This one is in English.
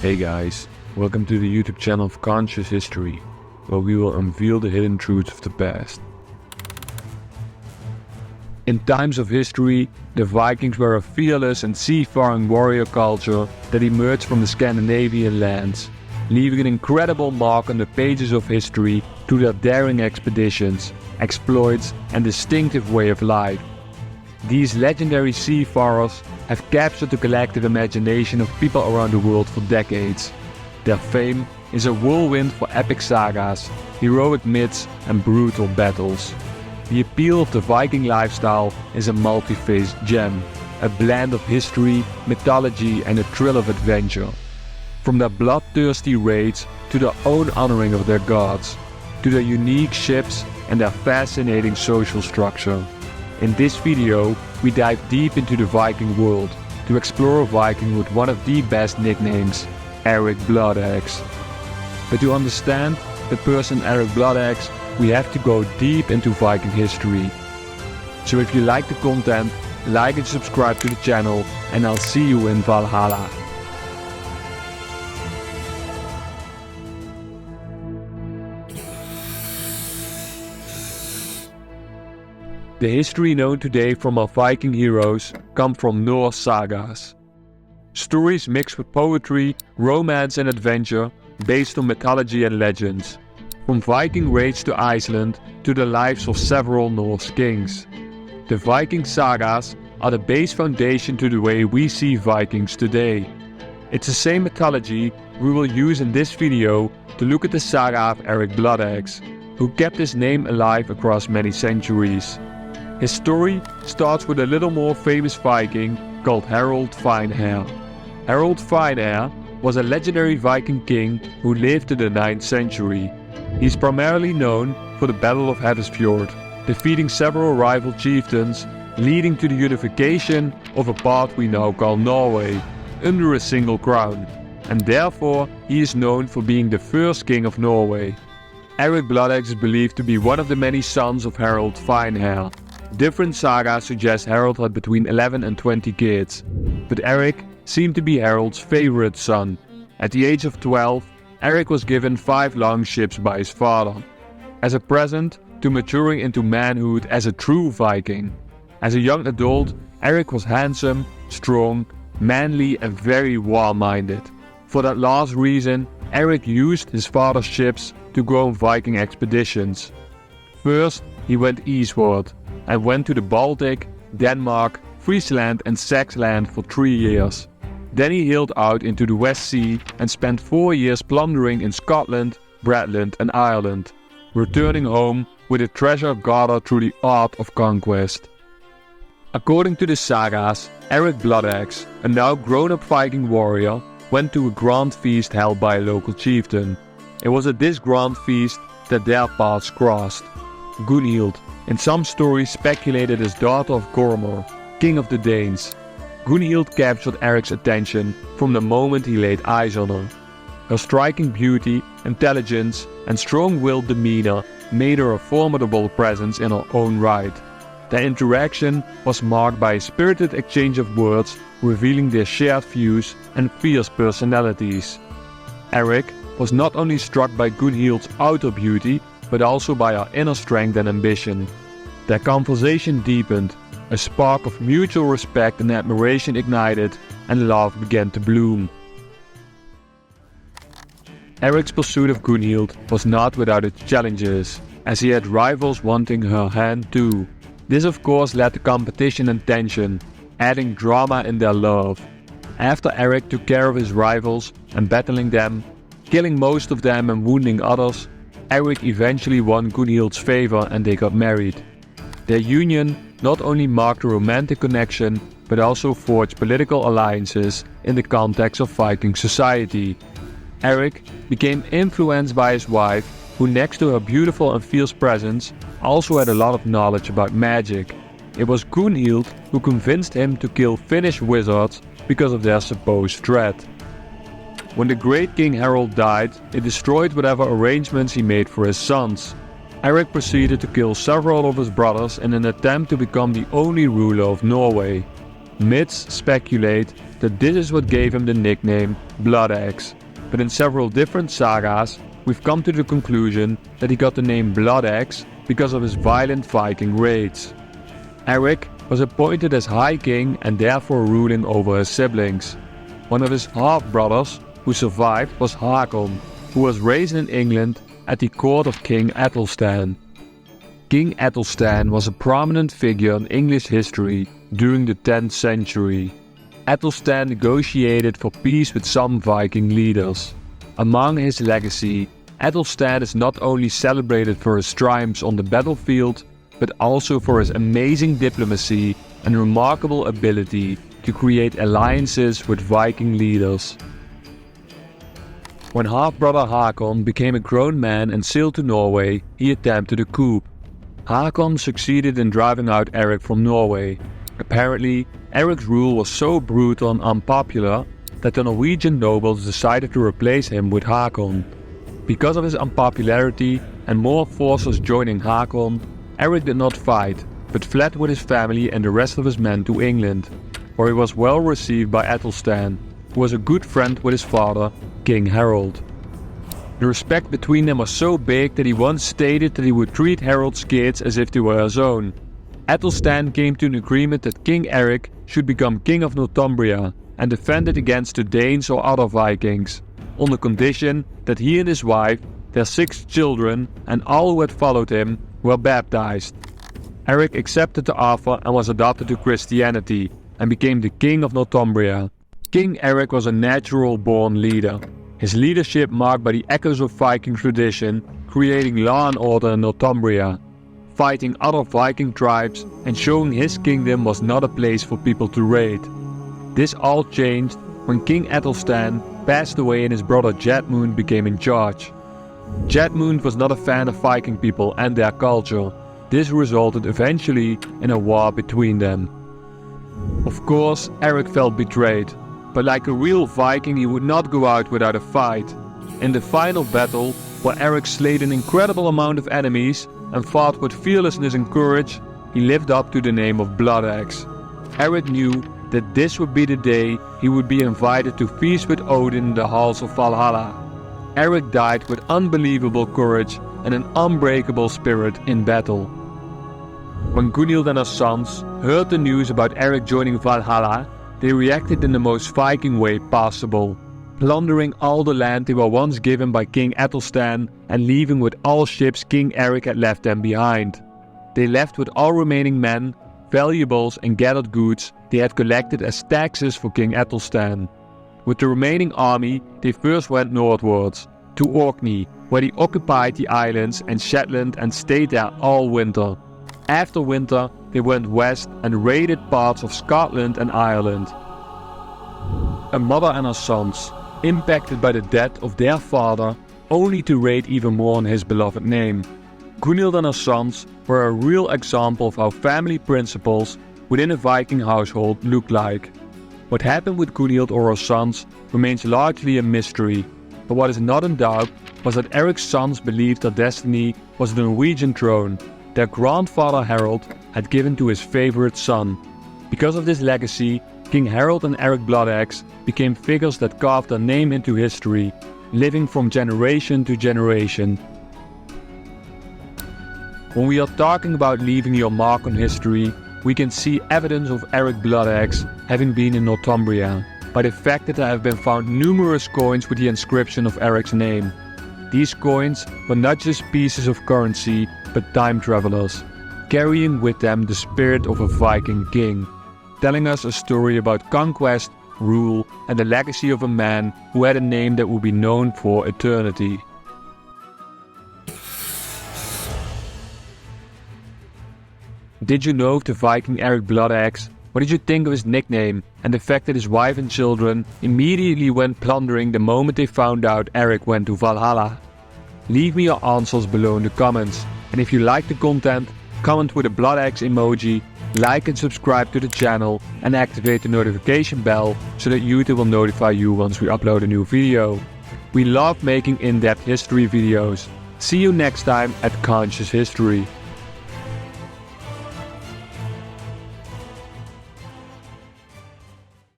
Hey guys, welcome to the YouTube channel of Conscious History, where we will unveil the hidden truths of the past. In times of history, the Vikings were a fearless and seafaring warrior culture that emerged from the Scandinavian lands, leaving an incredible mark on the pages of history through their daring expeditions, exploits, and distinctive way of life. These legendary seafarers have captured the collective imagination of people around the world for decades. Their fame is a whirlwind for epic sagas, heroic myths, and brutal battles. The appeal of the Viking lifestyle is a multi-faced gem, a blend of history, mythology, and a thrill of adventure. From their bloodthirsty raids to their own honoring of their gods, to their unique ships and their fascinating social structure. In this video, we dive deep into the Viking world to explore a Viking with one of the best nicknames, Eric Bloodaxe. But to understand the person Eric Bloodaxe, we have to go deep into Viking history. So if you like the content, like and subscribe to the channel, and I'll see you in Valhalla. The history known today from our Viking heroes come from Norse sagas. Stories mixed with poetry, romance and adventure based on mythology and legends. From Viking raids to Iceland to the lives of several Norse kings. The Viking sagas are the base foundation to the way we see Vikings today. It's the same mythology we will use in this video to look at the saga of Eric Bloodaxe, who kept his name alive across many centuries. His story starts with a little more famous Viking called Harald Finehair. Harald Finehair was a legendary Viking king who lived in the 9th century. He's primarily known for the Battle of Hevesfjord, defeating several rival chieftains, leading to the unification of a part we now call Norway, under a single crown, and therefore he is known for being the first king of Norway. Eric Bloodaxe is believed to be one of the many sons of Harald Finehair. Different sagas suggest Harald had between 11 and 20 kids, but Eric seemed to be Harald's favorite son. At the age of 12, Eric was given 5 longships by his father, as a present to maturing into manhood as a true Viking. As a young adult, Eric was handsome, strong, manly and very war-minded. For that last reason, Eric used his father's ships to go on Viking expeditions. First, he went eastward and went to the Baltic, Denmark, Friesland and Saxland for 3 years. Then he sailed out into the West Sea and spent 4 years plundering in Scotland, Bratland and Ireland, returning home with a treasure gathered through the art of conquest. According to the sagas, Eric Bloodaxe, a now grown-up Viking warrior, went to a grand feast held by a local chieftain. It was at this grand feast that their paths crossed. Gunnhild, in some stories speculated as daughter of Gormor, king of the Danes. Gunnhild captured Eric's attention from the moment he laid eyes on her. Her striking beauty, intelligence and strong-willed demeanor made her a formidable presence in her own right. Their interaction was marked by a spirited exchange of words revealing their shared views and fierce personalities. Eric was not only struck by Gunnhild's outer beauty, but also by her inner strength and ambition. Their conversation deepened, a spark of mutual respect and admiration ignited, and love began to bloom. Eric's pursuit of Gunnhild was not without its challenges, as he had rivals wanting her hand too. This of course led to competition and tension, adding drama in their love. After Eric took care of his rivals and battling them, killing most of them and wounding others, Eric eventually won Gunnhild's favor and they got married. Their union not only marked a romantic connection, but also forged political alliances in the context of Viking society. Eric became influenced by his wife, who next to her beautiful and fierce presence, also had a lot of knowledge about magic. It was Gunnhild who convinced him to kill Finnish wizards because of their supposed threat. When the great King Harald died, it destroyed whatever arrangements he made for his sons. Eric proceeded to kill several of his brothers in an attempt to become the only ruler of Norway. Myths speculate that this is what gave him the nickname Bloodaxe, but in several different sagas, we've come to the conclusion that he got the name Bloodaxe because of his violent Viking raids. Eric was appointed as High King and therefore ruling over his siblings. One of his half-brothers who survived was Hakon, who was raised in England at the court of King Athelstan. King Athelstan was a prominent figure in English history during the 10th century. Athelstan negotiated for peace with some Viking leaders. Among his legacy, Athelstan is not only celebrated for his triumphs on the battlefield, but also for his amazing diplomacy and remarkable ability to create alliances with Viking leaders. When half-brother Hakon became a grown man and sailed to Norway, he attempted a coup. Hakon succeeded in driving out Eric from Norway. Apparently, Eric's rule was so brutal and unpopular that the Norwegian nobles decided to replace him with Hakon. Because of his unpopularity and more forces joining Hakon, Eric did not fight, but fled with his family and the rest of his men to England, where he was well received by Athelstan, who was a good friend with his father, King Harold. The respect between them was so big that he once stated that he would treat Harold's kids as if they were his own. Athelstan came to an agreement that King Eric should become King of Northumbria and defend it against the Danes or other Vikings, on the condition that he and his wife, their 6 children, and all who had followed him were baptized. Eric accepted the offer and was adopted to Christianity and became the King of Northumbria. King Eric was a natural-born leader. His leadership marked by the echoes of Viking tradition, creating law and order in Northumbria, fighting other Viking tribes and showing his kingdom was not a place for people to raid. This all changed when King Athelstan passed away and his brother Jadmund became in charge. Jadmund was not a fan of Viking people and their culture. This resulted eventually in a war between them. Of course, Eric felt betrayed, but like a real Viking he would not go out without a fight. In the final battle, where Eric slayed an incredible amount of enemies and fought with fearlessness and courage, he lived up to the name of Bloodaxe. Eric knew that this would be the day he would be invited to feast with Odin in the halls of Valhalla. Eric died with unbelievable courage and an unbreakable spirit in battle. When Gunnhild and her sons heard the news about Eric joining Valhalla, they reacted in the most Viking way possible, plundering all the land they were once given by King Athelstan and leaving with all ships King Eric had left them behind. They left with all remaining men, valuables and gathered goods they had collected as taxes for King Athelstan. With the remaining army, they first went northwards, to Orkney, where they occupied the islands and Shetland and stayed there all winter. After winter, they went west and raided parts of Scotland and Ireland. A mother and her sons, impacted by the death of their father, only to raid even more on his beloved name. Gunnhild and her sons were a real example of how family principles within a Viking household look like. What happened with Gunnhild or her sons remains largely a mystery, but what is not in doubt was that Eric's sons believed their destiny was the Norwegian throne their grandfather Harold had given to his favorite son. Because of this legacy, King Harold and Eric Bloodaxe became figures that carved their name into history, living from generation to generation. When we are talking about leaving your mark on history, we can see evidence of Eric Bloodaxe having been in Northumbria, by the fact that there have been found numerous coins with the inscription of Eric's name. These coins were not just pieces of currency, but time travelers, carrying with them the spirit of a Viking king, telling us a story about conquest, rule, and the legacy of a man who had a name that would be known for eternity. Did you know of the Viking Eric Bloodaxe? What did you think of his nickname and the fact that his wife and children immediately went plundering the moment they found out Eric went to Valhalla? Leave me your answers below in the comments, and if you like the content, comment with a Bloodaxe emoji, like and subscribe to the channel and activate the notification bell so that YouTube will notify you once we upload a new video. We love making in-depth history videos. See you next time at Conscious History.